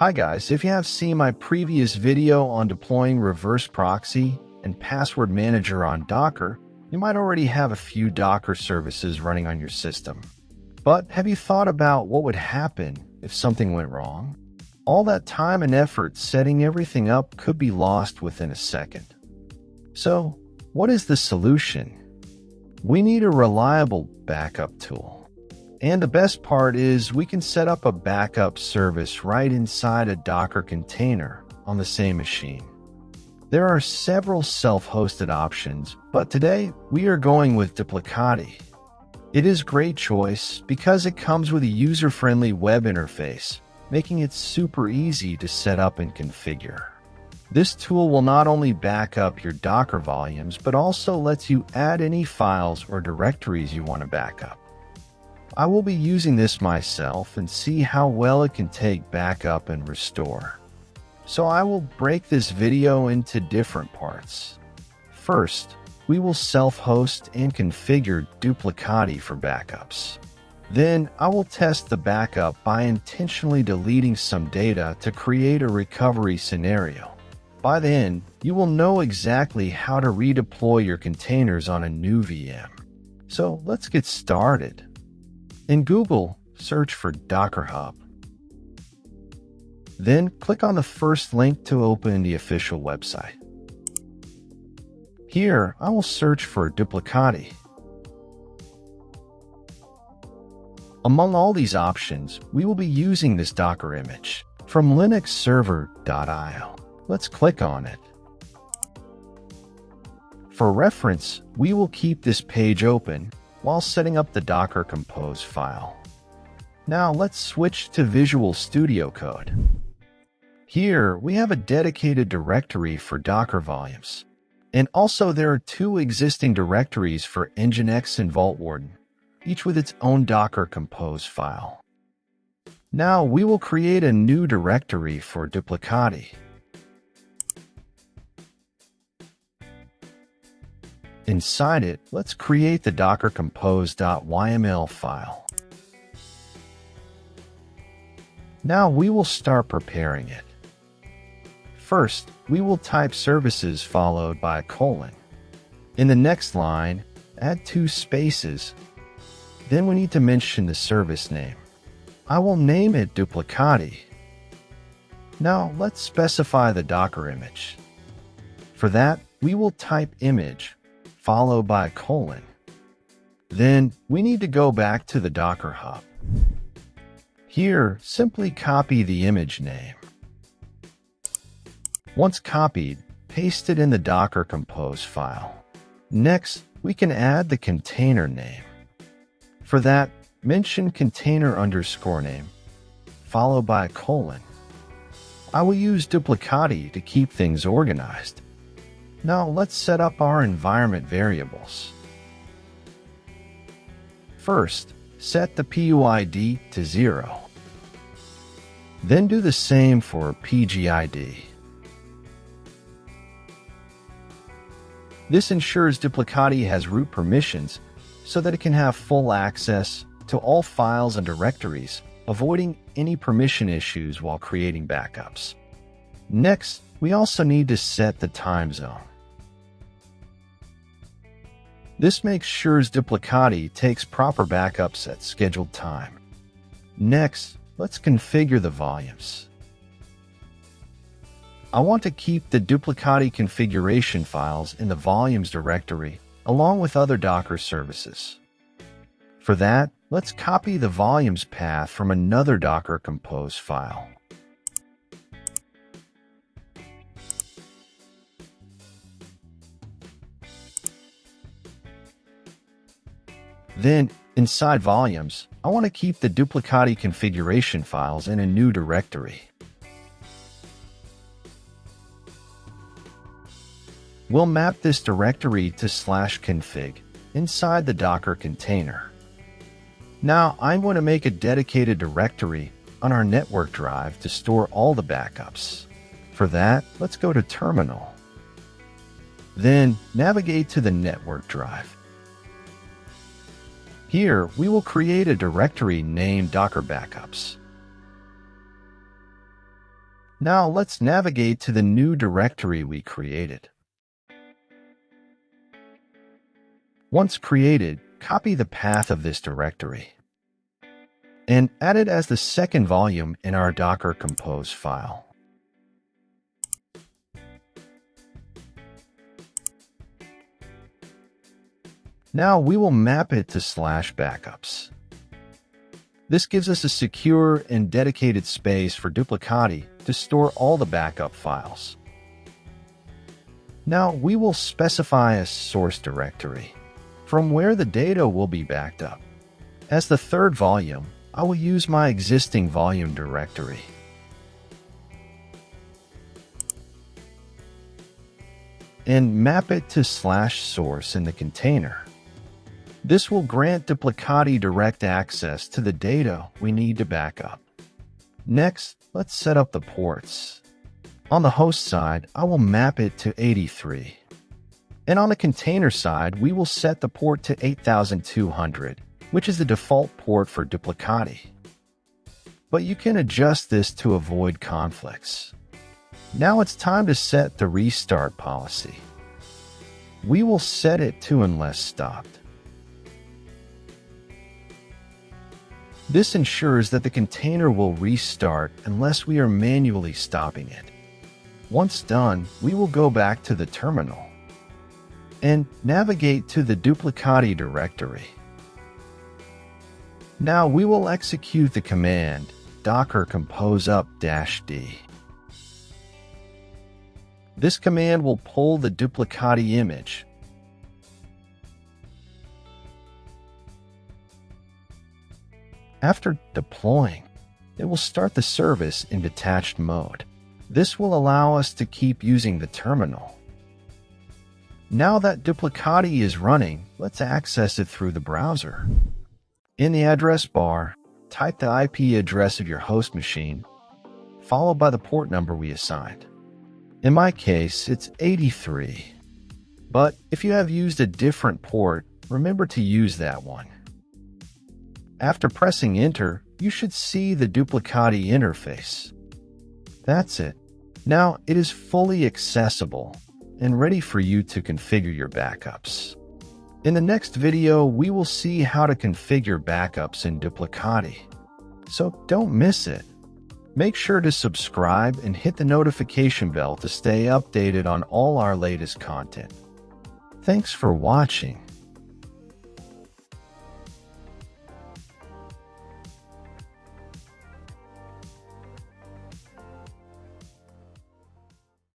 Hi guys, if you have seen my previous video on deploying reverse proxy and password manager on Docker, you might already have a few Docker services running on your system. But have you thought about what would happen if something went wrong? All that time and effort setting everything up could be lost within a second. So, what is the solution? We need a reliable backup tool. And the best part is we can set up a backup service right inside a Docker container on the same machine. There are several self-hosted options, but today we are going with Duplicati. It is a great choice because it comes with a user-friendly web interface, making it super easy to set up and configure. This tool will not only back up your Docker volumes, but also lets you add any files or directories you want to back up. I will be using this myself and see how well it can take backup and restore. So I will break this video into different parts. First, we will self-host and configure Duplicati for backups. Then I will test the backup by intentionally deleting some data to create a recovery scenario. By then, you will know exactly how to redeploy your containers on a new VM. So let's get started. In Google, search for Docker Hub. Then click on the first link to open the official website. Here, I will search for Duplicati. Among all these options, we will be using this Docker image from linuxserver.io. Let's click on it. For reference, we will keep this page open while setting up the Docker Compose file. Now let's switch to Visual Studio Code. Here we have a dedicated directory for Docker volumes. And also there are two existing directories for Nginx and Vault Warden, each with its own Docker Compose file. Now we will create a new directory for Duplicati. Inside it, let's create the docker compose.yml file. Now we will start preparing it. First, we will type services followed by a colon. In the next line, add 2 spaces. Then we need to mention the service name. I will name it Duplicati. Now let's specify the Docker image. For that, we will type image followed by a colon. Then we need to go back to the Docker Hub. Here, simply copy the image name. Once copied, paste it in the Docker Compose file. Next, we can add the container name. For that, mention container_name, followed by a colon. I will use Duplicati to keep things organized. Now let's set up our environment variables. First, set the PUID to 0. Then do the same for PGID. This ensures Duplicati has root permissions so that it can have full access to all files and directories, avoiding any permission issues while creating backups. Next, we also need to set the time zone. This makes sure Duplicati takes proper backups at scheduled time. Next, let's configure the volumes. I want to keep the Duplicati configuration files in the volumes directory, along with other Docker services. For that, let's copy the volumes path from another Docker Compose file. Then, inside volumes, I want to keep the Duplicati configuration files in a new directory. We'll map this directory to /config inside the Docker container. Now, I'm going to make a dedicated directory on our network drive to store all the backups. For that, let's go to Terminal. Then, navigate to the network drive. Here, we will create a directory named Docker Backups. Now let's navigate to the new directory we created. Once created, copy the path of this directory and add it as the second volume in our Docker Compose file. Now we will map it to /backups. This gives us a secure and dedicated space for Duplicati to store all the backup files. Now we will specify a source directory from where the data will be backed up. As the third volume, I will use my existing volume directory. And map it to /source in the container. This will grant Duplicati direct access to the data we need to back up. Next, let's set up the ports. On the host side, I will map it to 83. And on the container side, we will set the port to 8200, which is the default port for Duplicati. But you can adjust this to avoid conflicts. Now it's time to set the restart policy. We will set it to unless stopped. This ensures that the container will restart unless we are manually stopping it. Once done, we will go back to the terminal and navigate to the Duplicati directory. Now we will execute the command docker compose up-d. This command will pull the Duplicati image. After deploying, it will start the service in detached mode. This will allow us to keep using the terminal. Now that Duplicati is running, let's access it through the browser. In the address bar, type the IP address of your host machine, followed by the port number we assigned. In my case, it's 83. But if you have used a different port, remember to use that one. After pressing enter, you should see the Duplicati interface. That's it. Now it is fully accessible and ready for you to configure your backups. In the next video, we will see how to configure backups in Duplicati. So don't miss it. Make sure to subscribe and hit the notification bell to stay updated on all our latest content. Thanks for watching.